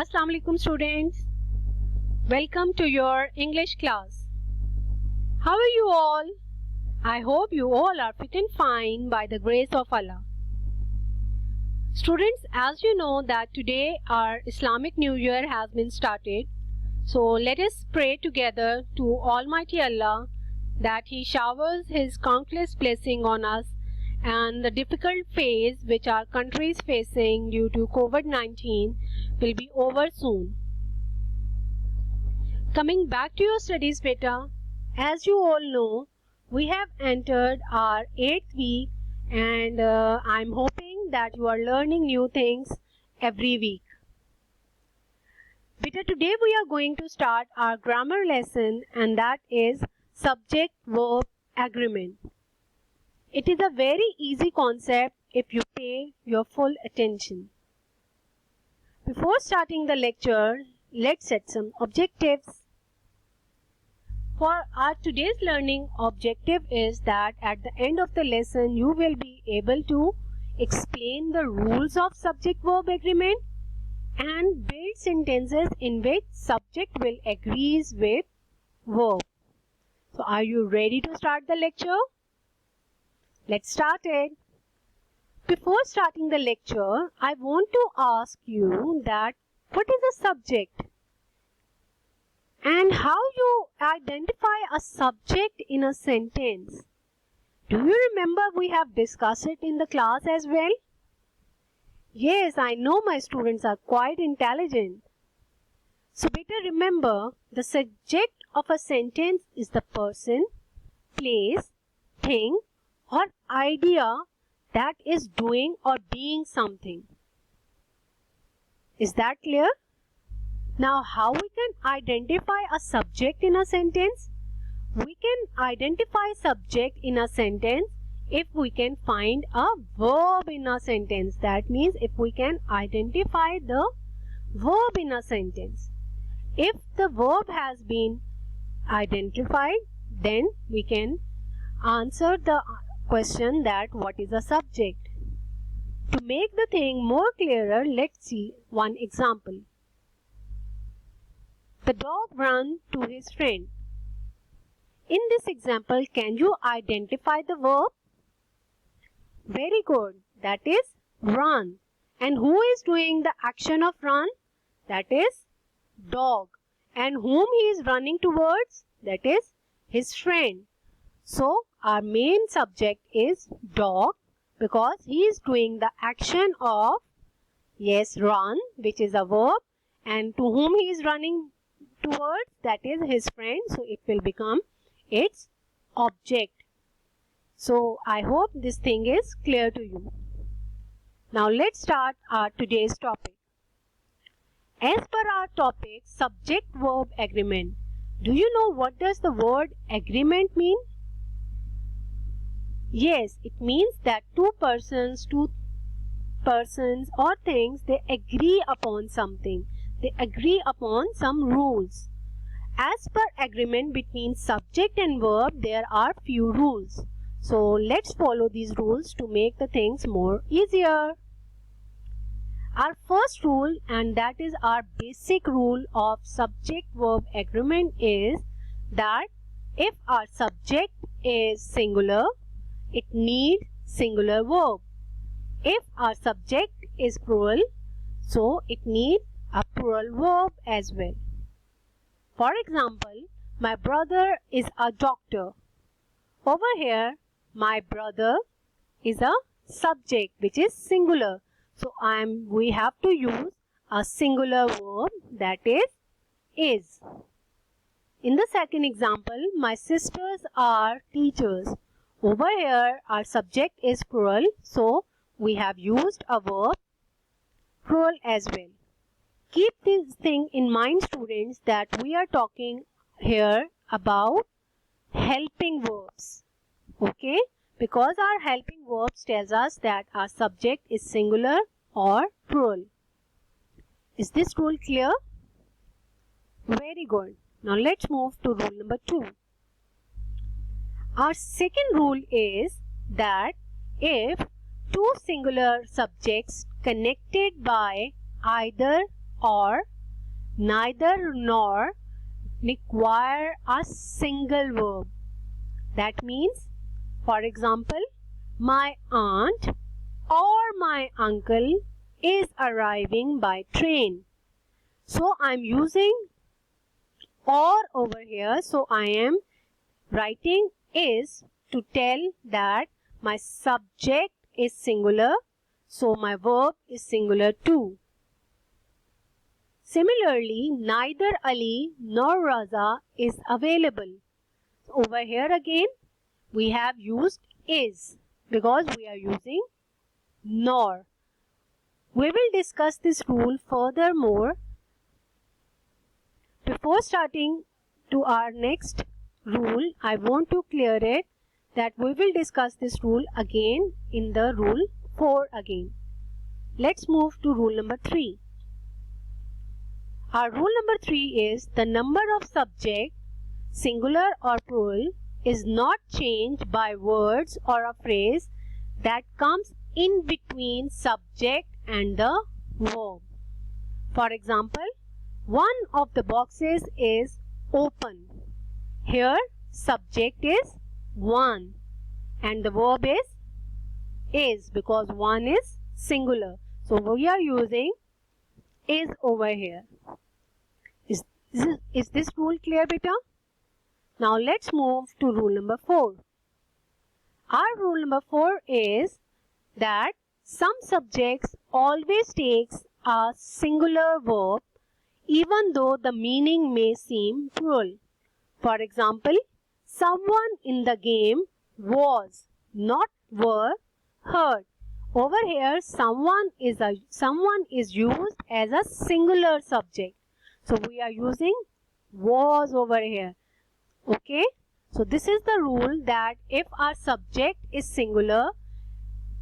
Assalamu alaikum students. Welcome to your English class. How are you all? I hope you all are fit and fine by the grace of Allah. Students, as you know that today our Islamic New Year has been started. So let us pray together to Almighty Allah that He showers His countless blessing on us and the difficult phase which our country is facing due to COVID-19 will be over soon. Coming back to your studies, beta, as you all know, we have entered our 8th week and I'm hoping that you are learning new things every week. Beta, today we are going to start our grammar lesson, and that is subject-verb agreement. It is a very easy concept if you pay your full attention. Before starting the lecture, let's set some objectives. For our today's learning objective is that at the end of the lesson you will be able to explain the rules of subject-verb agreement and build sentences in which subject will agrees with verb. So are you ready to start the lecture? Let's start it. Before starting the lecture, I want to ask you that what is a subject and how you identify a subject in a sentence. Do you remember we have discussed it in the class as well? Yes, I know my students are quite intelligent. So better remember, the subject of a sentence is the person, place, thing or idea that is doing or being something. Is that clear? Now, how we can identify a subject in a sentence? We can identify subject in a sentence if we can find a verb in a sentence. That means if we can identify the verb in a sentence. If the verb has been identified, then we can answer the question that what is a subject. To make the thing more clearer, let's see one example. The dog ran to his friend. In this example, can you identify the verb? Very good. That is run. And who is doing the action of run? That is dog. And whom he is running towards? That is his friend. So, our main subject is dog because he is doing the action of, yes, run, which is a verb, and to whom he is running towards, that is his friend. So, it will become its object. So, I hope this thing is clear to you. Now, let's start our today's topic. As per our topic, subject-verb agreement. Do you know what does the word agreement mean? Yes, it means that two persons or things, they agree upon something. They agree upon some rules. As per agreement between subject and verb, there are few rules. So, let's follow these rules to make the things more easier. Our first rule, and that is our basic rule of subject-verb agreement, is that if our subject is singular, it needs singular verb. If our subject is plural, so it needs a plural verb as well. For example, my brother is a doctor. Over here, my brother is a subject which is singular. So we have to use a singular verb, that is. In the second example, my sisters are teachers. Over here, our subject is plural, so we have used a verb plural as well. Keep this thing in mind, students, that we are talking here about helping verbs. Okay? Because our helping verbs tells us that our subject is singular or plural. Is this rule clear? Very good. Now let's move to rule number 2. Our second rule is that if two singular subjects connected by either or neither nor require a single verb. That means, for example, my aunt or my uncle is arriving by train. So I am using or over here. So I am writing is to tell that my subject is singular. So my verb is singular too. Similarly, neither Ali nor Raza is available. So over here again, we have used is because we are using nor. We will discuss this rule furthermore. Before starting to our next rule, I want to clear it that we will discuss this rule again in the rule 4 again. Let's move to rule number 3. Our rule number 3 is the number of subject, singular or plural, is not changed by words or a phrase that comes in between subject and the verb. For example, one of the boxes is open. Here subject is one and the verb is because one is singular. So we are using is over here. Is this rule clear, beta? Now let's move to rule number 4. Our rule number 4 is that some subjects always takes a singular verb even though the meaning may seem plural. For example, someone in the game was, not were, heard. Over here, someone is used as a singular subject. So we are using was over here. Okay. So this is the rule that if our subject is singular,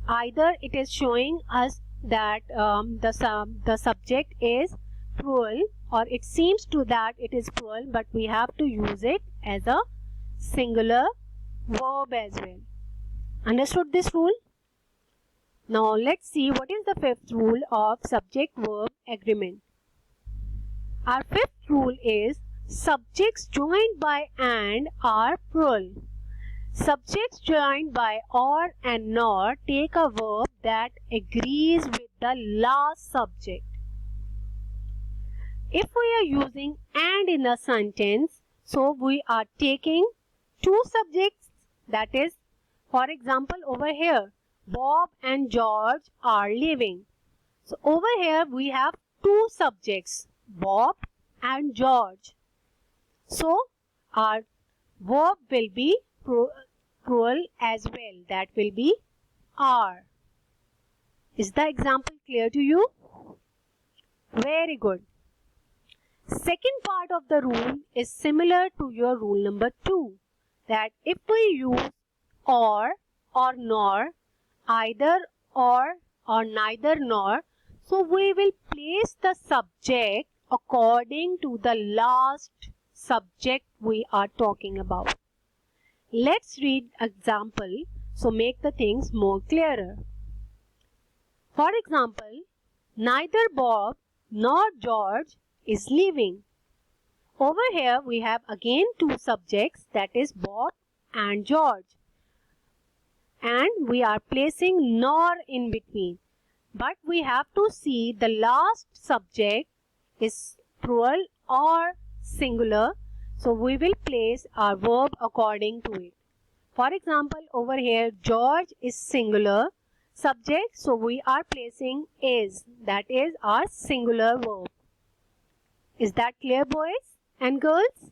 either it is showing us that the subject is plural or it seems to that it is plural, but we have to use it as a singular verb as well. Understood this rule? Now let's see what is the fifth rule of subject-verb agreement. Our fifth rule is subjects joined by and are plural. Subjects joined by or and nor take a verb that agrees with the last subject. If we are using and in a sentence, so we are taking two subjects, that is, for example, over here, Bob and George are living. So over here we have two subjects, Bob and George. So our verb will be plural as well. That will be are. Is the example clear to you? Very good. Second part of the rule is similar to your rule number 2. That if we use or nor, either or neither nor, so we will place the subject according to the last subject we are talking about. Let's read example so make the things more clearer. For example, neither Bob nor George is leaving. Over here we have again two subjects, that is Bob and George. And we are placing nor in between. But we have to see the last subject is plural or singular. So we will place our verb according to it. For example, over here George is singular subject. So we are placing is. That is our singular verb. Is that clear, boys and girls?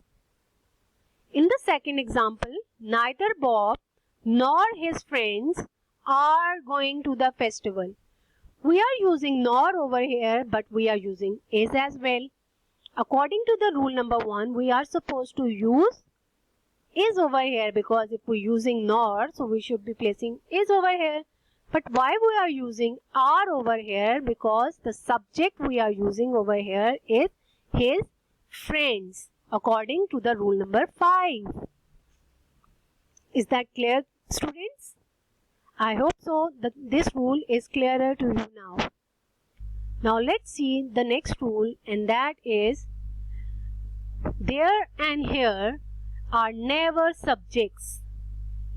In the second example, neither Bob nor his friends are going to the festival. We are using nor over here, but we are using is as well. According to the rule number 1, we are supposed to use is over here because if we are using nor, so we should be placing is over here. But why we are using are over here? Because the subject we are using over here is his friends according to the rule number 5. Is that clear, students? I hope so that this rule is clearer to you now. Now let's see the next rule, and that is there and here are never subjects.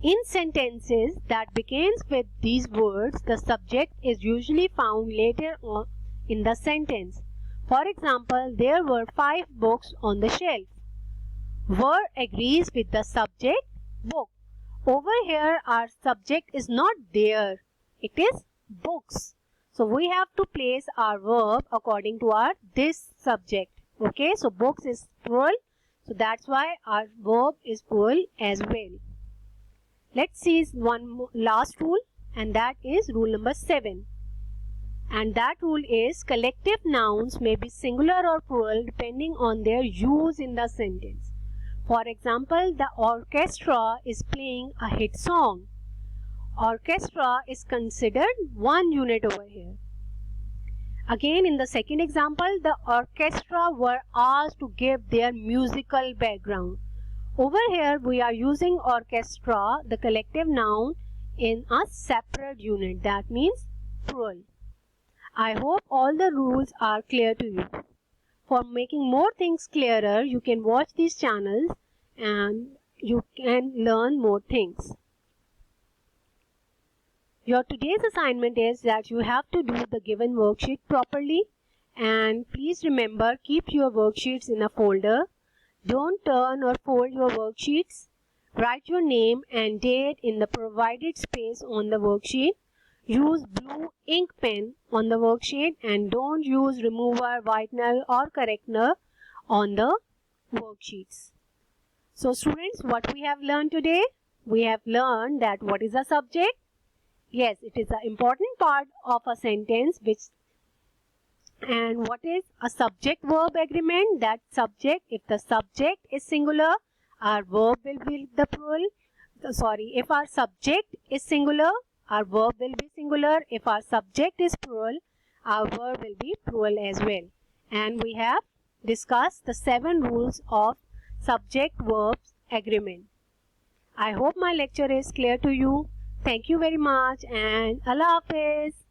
In sentences that begins with these words, the subject is usually found later on in the sentence. For example, there were 5 books on the shelf. Were agrees with the subject book. Over here our subject is not there, it is books. So we have to place our verb according to our this subject. Okay, so books is plural, so that's why our verb is plural as well. Let's see one last rule, and that is rule number 7. And that rule is collective nouns may be singular or plural depending on their use in the sentence. For example, the orchestra is playing a hit song. Orchestra is considered one unit over here. Again, in the second example, the orchestra were asked to give their musical background. Over here, we are using orchestra, the collective noun, in a separate unit. That means plural. I hope all the rules are clear to you. For making more things clearer, you can watch these channels and you can learn more things. Your today's assignment is that you have to do the given worksheet properly, and please remember, keep your worksheets in a folder. Don't turn or fold your worksheets. Write your name and date in the provided space on the worksheet. Use blue ink pen on the worksheet and don't use remover, whitener or corrector on the worksheets. So students, what we have learned today? We have learned that what is a subject? Yes, it is an important part of a sentence. And what is a subject-verb agreement? That subject, if the subject is singular, our verb will be the plural. If our subject is singular, our verb will be singular. If our subject is plural, our verb will be plural as well. And we have discussed the 7 rules of subject-verb agreement. I hope my lecture is clear to you. Thank you very much and Allah Hafiz.